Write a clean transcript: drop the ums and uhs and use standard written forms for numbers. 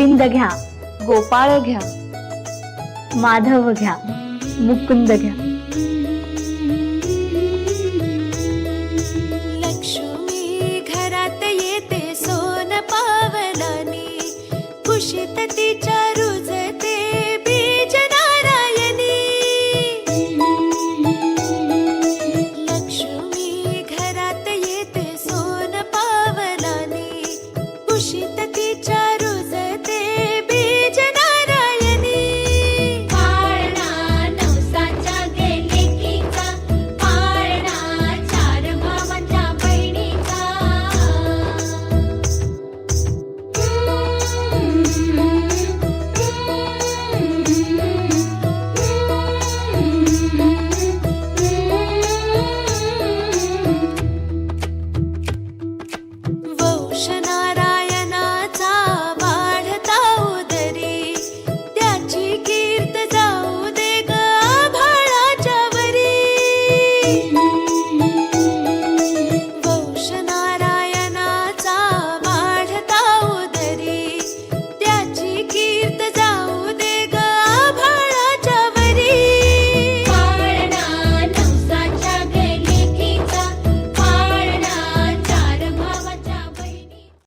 गोविंद घ्या, गोपाळ घ्या, माधव घ्या, मुकुंद घ्या. लक्ष्मी घरात येते सोन पावलानी, कुशीत तिच्या रुजते बीज नारायणी. लक्ष्मी घरात येते सोन पावलानी, कुशीत तिच्या रुजते बीज नारायणी. पाळणा नवसाच्या लेकीचा, पाळणा चार भावांच्या बहिणीचा. वंश नारायणाचा वाढता उदरी, त्याची कीर्त जाऊ दे ग आभाळाच्या वरी.